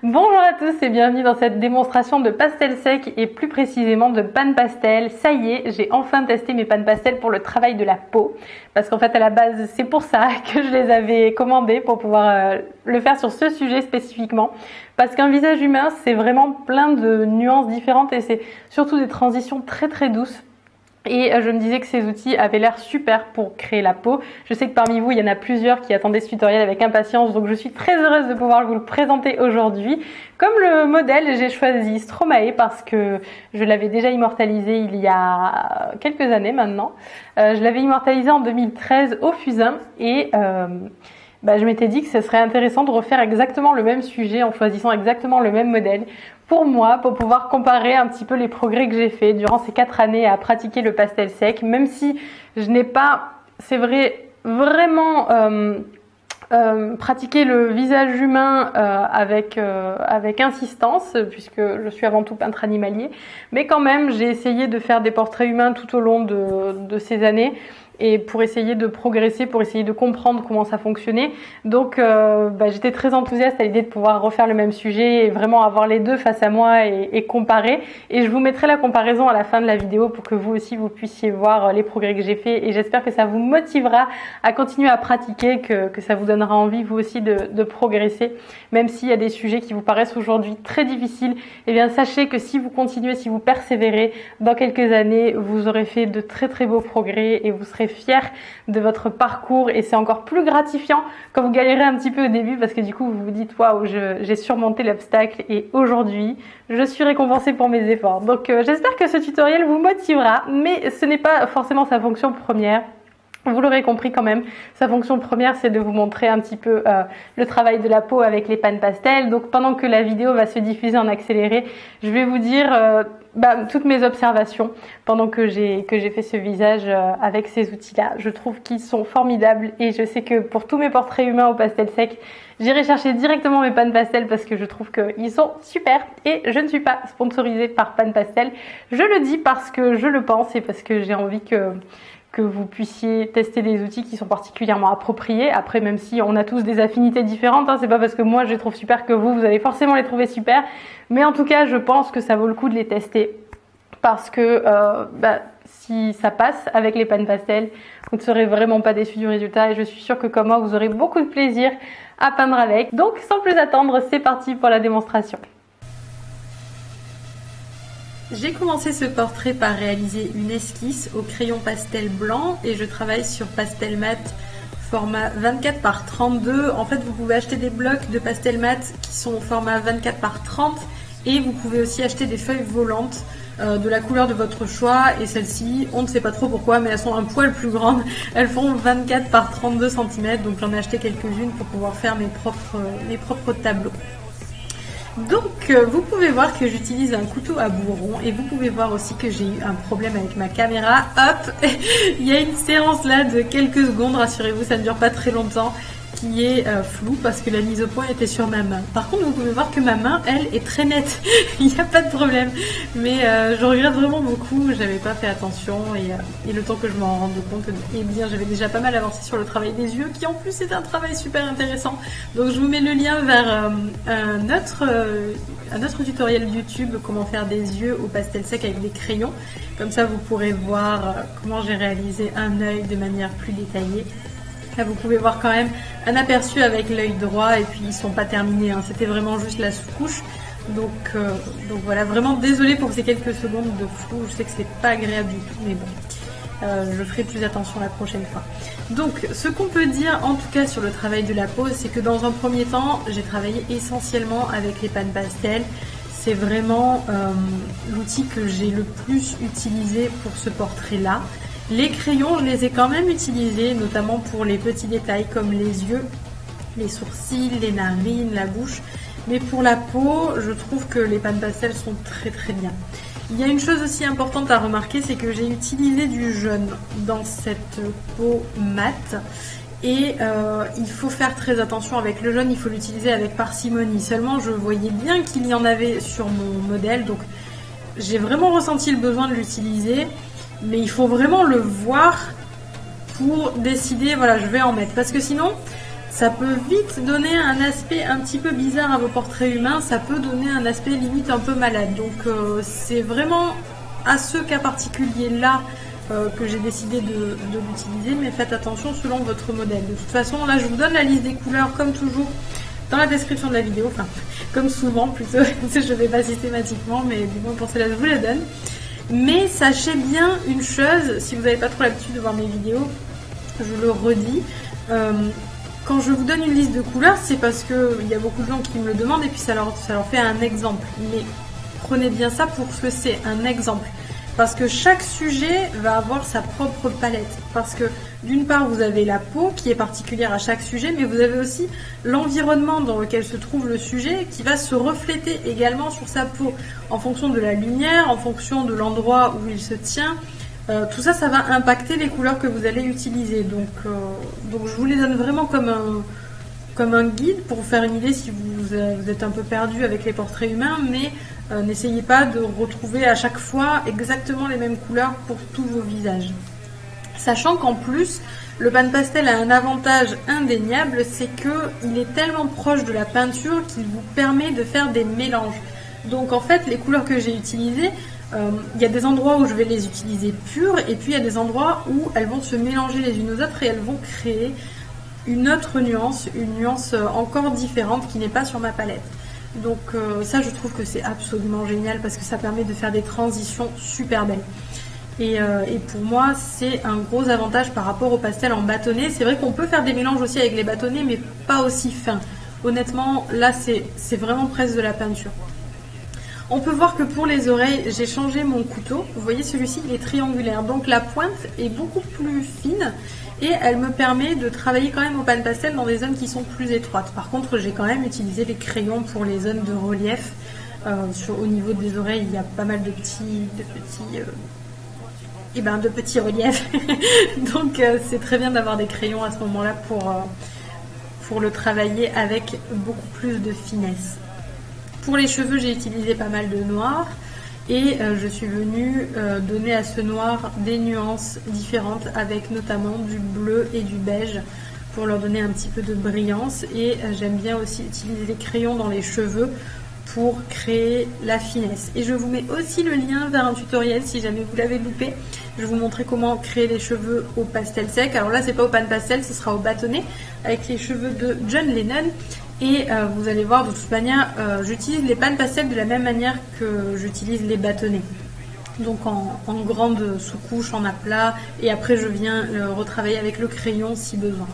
Bonjour à tous et bienvenue dans cette démonstration de pastel sec et plus précisément de pan pastel. Ça y est, j'ai enfin testé mes pan pastel pour le travail de la peau. Parce qu'en fait à la base c'est pour ça que je les avais commandés, pour pouvoir le faire sur ce sujet spécifiquement. Parce qu'un visage humain c'est vraiment plein de nuances différentes et c'est surtout des transitions très très douces. Et je me disais que ces outils avaient l'air super pour créer la peau. Je sais que parmi vous, il y en a plusieurs qui attendaient ce tutoriel avec impatience, donc je suis très heureuse de pouvoir vous le présenter aujourd'hui. Comme le modèle, j'ai choisi Stromae parce que je l'avais déjà immortalisé il y a quelques années maintenant. Je l'avais immortalisé en 2013 au Fusain et je m'étais dit que ce serait intéressant de refaire exactement le même sujet en choisissant exactement le même modèle pour moi, pour pouvoir comparer un petit peu les progrès que j'ai fait durant ces 4 années à pratiquer le pastel sec, même si je n'ai pas, c'est vrai, vraiment pratiqué le visage humain avec insistance, puisque je suis avant tout peintre animalier, mais quand même j'ai essayé de faire des portraits humains tout au long de ces années, et pour essayer de progresser, pour essayer de comprendre comment ça fonctionnait. Donc j'étais très enthousiaste à l'idée de pouvoir refaire le même sujet et vraiment avoir les deux face à moi et comparer. Et je vous mettrai la comparaison à la fin de la vidéo pour que vous aussi vous puissiez voir les progrès que j'ai fait, et j'espère que ça vous motivera à continuer à pratiquer, que ça vous donnera envie vous aussi de progresser. Même s'il y a des sujets qui vous paraissent aujourd'hui très difficiles, eh bien sachez que si vous continuez, si vous persévérez, dans quelques années vous aurez fait de très très beaux progrès et vous serez fier de votre parcours, et c'est encore plus gratifiant quand vous galérez un petit peu au début parce que du coup vous vous dites waouh, j'ai surmonté l'obstacle et aujourd'hui je suis récompensée pour mes efforts. Donc j'espère que ce tutoriel vous motivera, mais ce n'est pas forcément sa fonction première. Vous l'aurez compris quand même, sa fonction première c'est de vous montrer un petit peu le travail de la peau avec les pan pastel. Donc pendant que la vidéo va se diffuser en accéléré, je vais vous dire toutes mes observations pendant que j'ai fait ce visage avec ces outils-là. Je trouve qu'ils sont formidables et je sais que pour tous mes portraits humains au pastel sec, j'irai chercher directement mes pan pastel parce que je trouve qu'ils sont super, et je ne suis pas sponsorisée par pan pastel. Je le dis parce que je le pense et parce que j'ai envie que vous puissiez tester des outils qui sont particulièrement appropriés. Après, même si on a tous des affinités différentes, c'est pas parce que moi je les trouve super que vous allez forcément les trouver super, mais en tout cas je pense que ça vaut le coup de les tester parce que si ça passe avec les pan pastel, vous ne serez vraiment pas déçus du résultat, et je suis sûre que comme moi vous aurez beaucoup de plaisir à peindre avec. Donc sans plus attendre, c'est parti pour la démonstration. J'ai commencé ce portrait par réaliser une esquisse au crayon pastel blanc, et je travaille sur pastel mat format 24 par 32. En fait, vous pouvez acheter des blocs de pastel mat qui sont au format 24 par 30, et vous pouvez aussi acheter des feuilles volantes de la couleur de votre choix, et celles-ci, on ne sait pas trop pourquoi, mais elles sont un poil plus grandes. Elles font 24 par 32 cm, donc j'en ai acheté quelques-unes pour pouvoir faire mes propres tableaux. Donc vous pouvez voir que j'utilise un couteau à bourron, et vous pouvez voir aussi que j'ai eu un problème avec ma caméra. Hop, il y a une séance là de quelques secondes, rassurez-vous, ça ne dure pas très longtemps, qui est floue parce que la mise au point était sur ma main. Par contre, vous pouvez voir que ma main, elle, est très nette. Il n'y a pas de problème. Mais je regrette vraiment beaucoup. J'avais pas fait attention, et le temps que je m'en rende compte, eh bien, j'avais déjà pas mal avancé sur le travail des yeux, qui en plus est un travail super intéressant. Donc, je vous mets le lien vers un autre tutoriel YouTube, comment faire des yeux au pastel sec avec des crayons. Comme ça, vous pourrez voir comment j'ai réalisé un œil de manière plus détaillée. Là, vous pouvez voir quand même un aperçu avec l'œil droit, et puis ils sont pas terminés, hein. C'était vraiment juste la sous-couche. Donc voilà, vraiment désolée pour ces quelques secondes de flou. Je sais que c'est pas agréable du tout, mais bon, je ferai plus attention la prochaine fois. Donc ce qu'on peut dire en tout cas sur le travail de la peau, c'est que dans un premier temps, j'ai travaillé essentiellement avec les pan pastel. C'est vraiment l'outil que j'ai le plus utilisé pour ce portrait-là. Les crayons, je les ai quand même utilisés, notamment pour les petits détails comme les yeux, les sourcils, les narines, la bouche. Mais pour la peau, je trouve que les pan pastel sont très très bien. Il y a une chose aussi importante à remarquer, c'est que j'ai utilisé du jaune dans cette peau mate. Et il faut faire très attention avec le jaune, il faut l'utiliser avec parcimonie. Seulement, je voyais bien qu'il y en avait sur mon modèle, donc j'ai vraiment ressenti le besoin de l'utiliser. Mais il faut vraiment le voir pour décider, voilà, je vais en mettre. Parce que sinon, ça peut vite donner un aspect un petit peu bizarre à vos portraits humains, ça peut donner un aspect limite un peu malade. Donc c'est vraiment à ce cas particulier-là que j'ai décidé de l'utiliser, mais faites attention selon votre modèle. De toute façon, là je vous donne la liste des couleurs comme toujours dans la description de la vidéo, enfin comme souvent plutôt, je ne vais pas systématiquement, mais du moins pour cela je vous la donne. Mais sachez bien une chose, si vous n'avez pas trop l'habitude de voir mes vidéos, je le redis, quand je vous donne une liste de couleurs, c'est parce qu'il y a beaucoup de gens qui me le demandent et puis ça leur fait un exemple. Mais prenez bien ça pour ce que c'est, un exemple. Parce que chaque sujet va avoir sa propre palette. Parce que d'une part, vous avez la peau qui est particulière à chaque sujet, mais vous avez aussi l'environnement dans lequel se trouve le sujet qui va se refléter également sur sa peau. En fonction de la lumière, en fonction de l'endroit où il se tient. Tout ça, ça va impacter les couleurs que vous allez utiliser. Donc je vous les donne vraiment comme un guide pour vous faire une idée si vous êtes un peu perdu avec les portraits humains, mais n'essayez pas de retrouver à chaque fois exactement les mêmes couleurs pour tous vos visages. Sachant qu'en plus, le pan pastel a un avantage indéniable, c'est qu'il est tellement proche de la peinture qu'il vous permet de faire des mélanges. Donc en fait, les couleurs que j'ai utilisées, il y a des endroits où je vais les utiliser pures et puis il y a des endroits où elles vont se mélanger les unes aux autres et elles vont créer une autre nuance, une nuance encore différente qui n'est pas sur ma palette. Donc ça je trouve que c'est absolument génial parce que ça permet de faire des transitions super belles. Et pour moi c'est un gros avantage par rapport au pastel en bâtonnet. C'est vrai qu'on peut faire des mélanges aussi avec les bâtonnets mais pas aussi fins. Honnêtement là c'est vraiment presque de la peinture. On peut voir que pour les oreilles, j'ai changé mon couteau. Vous voyez, celui-ci, il est triangulaire. Donc la pointe est beaucoup plus fine et elle me permet de travailler quand même au pan pastel dans des zones qui sont plus étroites. Par contre, j'ai quand même utilisé les crayons pour les zones de relief. Au niveau des oreilles, il y a pas mal de petits reliefs. Donc c'est très bien d'avoir des crayons à ce moment-là pour le travailler avec beaucoup plus de finesse. Pour les cheveux, j'ai utilisé pas mal de noir et je suis venue donner à ce noir des nuances différentes avec notamment du bleu et du beige pour leur donner un petit peu de brillance. Et j'aime bien aussi utiliser les crayons dans les cheveux pour créer la finesse. Et je vous mets aussi le lien vers un tutoriel si jamais vous l'avez loupé. Je vais vous montrer comment créer les cheveux au pastel sec. Alors là, c'est pas au pan pastel, ce sera au bâtonnet avec les cheveux de John Lennon. Et vous allez voir, de toute manière, j'utilise les pan pastel de la même manière que j'utilise les bâtonnets. Donc en grande sous-couche, en aplat, et après je viens retravailler avec le crayon si besoin.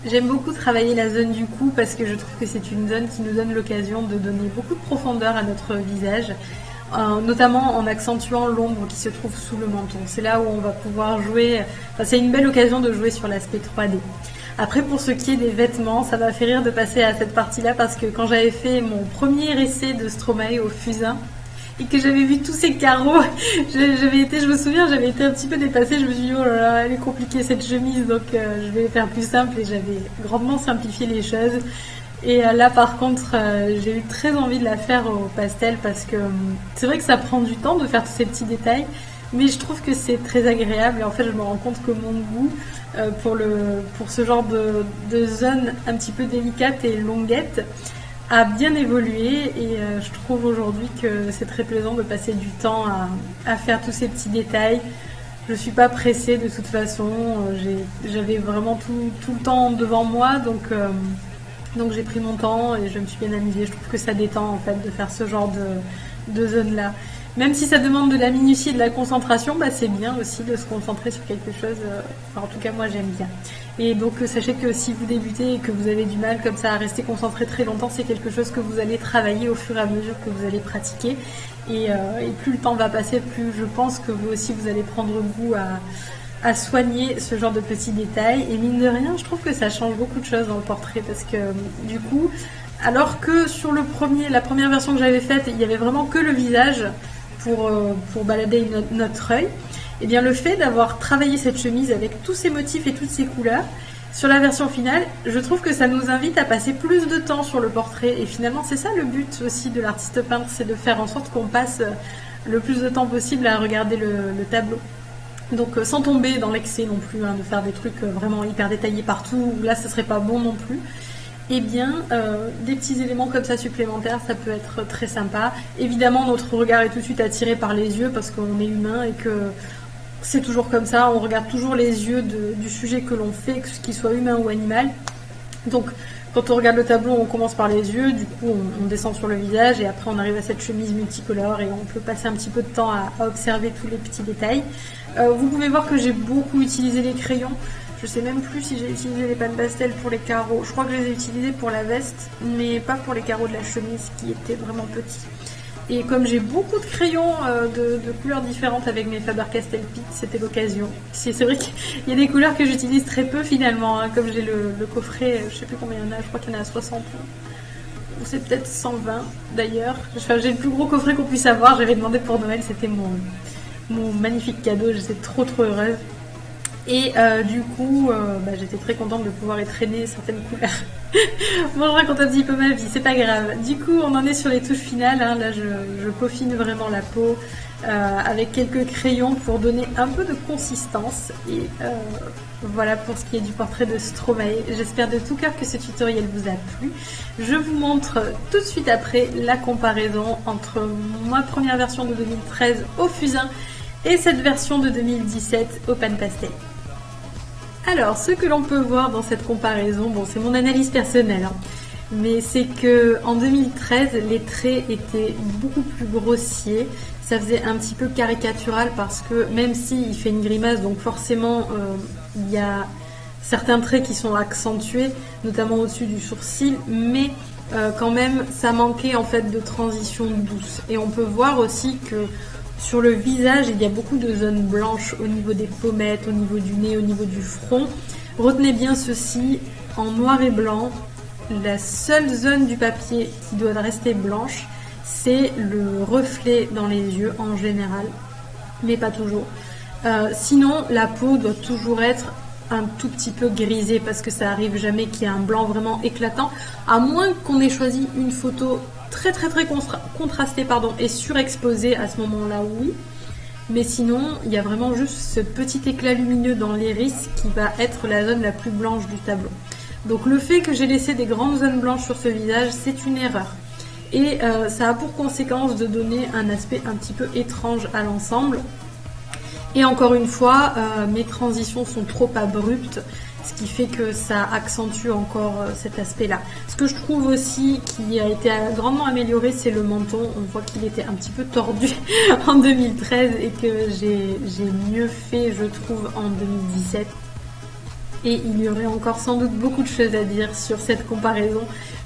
J'aime beaucoup travailler la zone du cou parce que je trouve que c'est une zone qui nous donne l'occasion de donner beaucoup de profondeur à notre visage. Notamment en accentuant l'ombre qui se trouve sous le menton. C'est là où on va pouvoir jouer, enfin, c'est une belle occasion de jouer sur l'aspect 3D. Après pour ce qui est des vêtements, ça m'a fait rire de passer à cette partie-là parce que quand j'avais fait mon premier essai de Stromae au fusain et que j'avais vu tous ces carreaux, je me souviens, j'avais été un petit peu dépassée, je me suis dit oh là là, elle est compliquée cette chemise, donc je vais faire plus simple et j'avais grandement simplifié les choses. Et là par contre j'ai eu très envie de la faire au pastel parce que c'est vrai que ça prend du temps de faire tous ces petits détails, mais je trouve que c'est très agréable et en fait je me rends compte que mon goût pour ce genre de zone un petit peu délicate et longuette a bien évolué et je trouve aujourd'hui que c'est très plaisant de passer du temps à faire tous ces petits détails. Je suis pas pressée de toute façon, j'avais vraiment tout le temps devant moi donc j'ai pris mon temps et je me suis bien amusée. Je trouve que ça détend en fait de faire ce genre de zone là. Même si ça demande de la minutie et de la concentration, bah c'est bien aussi de se concentrer sur quelque chose. Enfin, en tout cas moi j'aime bien. Et donc sachez que si vous débutez et que vous avez du mal comme ça à rester concentré très longtemps, c'est quelque chose que vous allez travailler au fur et à mesure que vous allez pratiquer. Et plus le temps va passer, plus je pense que vous aussi vous allez prendre goût à soigner ce genre de petits détails. Et mine de rien, je trouve que ça change beaucoup de choses dans le portrait parce que du coup, alors que sur la première version que j'avais faite, il y avait vraiment que le visage pour balader notre œil, et bien le fait d'avoir travaillé cette chemise avec tous ces motifs et toutes ces couleurs, sur la version finale, je trouve que ça nous invite à passer plus de temps sur le portrait. Et finalement, c'est ça le but aussi de l'artiste peintre, c'est de faire en sorte qu'on passe le plus de temps possible à regarder le tableau. Donc sans tomber dans l'excès non plus, hein, de faire des trucs vraiment hyper détaillés partout, là ce serait pas bon non plus. Eh bien, des petits éléments comme ça supplémentaires, ça peut être très sympa. Évidemment, notre regard est tout de suite attiré par les yeux parce qu'on est humain et que c'est toujours comme ça. On regarde toujours les yeux du sujet que l'on fait, qu'il soit humain ou animal. Donc, quand on regarde le tableau, on commence par les yeux, du coup on descend sur le visage et après on arrive à cette chemise multicolore et on peut passer un petit peu de temps à observer tous les petits détails. Vous pouvez voir que j'ai beaucoup utilisé les crayons. Je sais même plus si j'ai utilisé les pâtes pastel pour les carreaux. Je crois que je les ai utilisés pour la veste, mais pas pour les carreaux de la chemise qui étaient vraiment petits. Et comme j'ai beaucoup de crayons de couleurs différentes avec mes Faber-Castell Pitt, c'était l'occasion. C'est vrai qu'il y a des couleurs que j'utilise très peu finalement, hein, comme j'ai le coffret, je sais plus combien il y en a, je crois qu'il y en a 60. Ou c'est peut-être 120 d'ailleurs. Enfin, j'ai le plus gros coffret qu'on puisse avoir, j'avais demandé pour Noël, c'était mon magnifique cadeau, j'étais trop heureuse. Et du coup, j'étais très contente de pouvoir y traîner certaines couleurs. Bon, je raconte un petit peu ma vie, c'est pas grave. Du coup, on en est sur les touches finales. Hein. Là, je peaufine vraiment la peau avec quelques crayons pour donner un peu de consistance. Et voilà pour ce qui est du portrait de Stromae. J'espère de tout cœur que ce tutoriel vous a plu. Je vous montre tout de suite après la comparaison entre ma première version de 2013 au fusain et cette version de 2017 au pan pastel. Alors, ce que l'on peut voir dans cette comparaison, bon, c'est mon analyse personnelle, hein, mais c'est que en 2013, les traits étaient beaucoup plus grossiers. Ça faisait un petit peu caricatural parce que même s'il fait une grimace, donc forcément, il y a certains traits qui sont accentués, notamment au-dessus du sourcil, mais quand même, ça manquait en fait de transition douce. Et on peut voir aussi que sur le visage, il y a beaucoup de zones blanches au niveau des pommettes, au niveau du nez, au niveau du front. Retenez bien ceci, en noir et blanc, la seule zone du papier qui doit rester blanche, c'est le reflet dans les yeux en général, mais pas toujours. Sinon, la peau doit toujours être un tout petit peu grisée parce que ça arrive jamais qu'il y ait un blanc vraiment éclatant, à moins qu'on ait choisi une photo très contrastée et surexposée. À ce moment-là, oui. Mais sinon, il y a vraiment juste ce petit éclat lumineux dans l'iris qui va être la zone la plus blanche du tableau. Donc le fait que j'ai laissé des grandes zones blanches sur ce visage, c'est une erreur. Et ça a pour conséquence de donner un aspect un petit peu étrange à l'ensemble. Et encore une fois, mes transitions sont trop abruptes, ce qui fait que ça accentue encore cet aspect-là. Ce que je trouve aussi qui a été grandement amélioré, c'est le menton. On voit qu'il était un petit peu tordu en 2013 et que j'ai mieux fait, je trouve, en 2017. Et il y aurait encore sans doute beaucoup de choses à dire sur cette comparaison,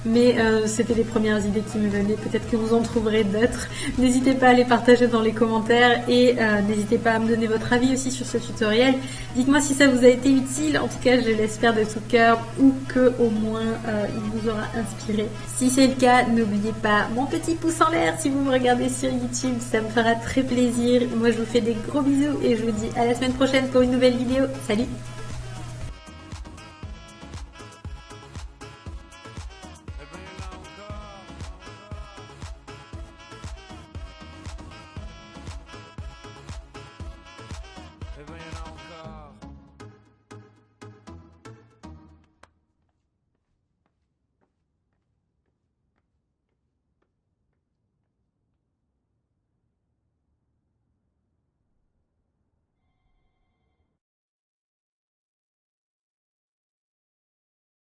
mais c'était les premières idées qui me venaient. Peut-être que vous en trouverez d'autres. N'hésitez pas à les partager dans les commentaires et n'hésitez pas à me donner votre avis aussi sur ce tutoriel. Dites-moi si ça vous a été utile, en tout cas je l'espère de tout cœur, ou que au moins il vous aura inspiré. Si c'est le cas, n'oubliez pas mon petit pouce en l'air si vous me regardez sur YouTube, ça me fera très plaisir. Moi je vous fais des gros bisous et je vous dis à la semaine prochaine pour une nouvelle vidéo. Salut!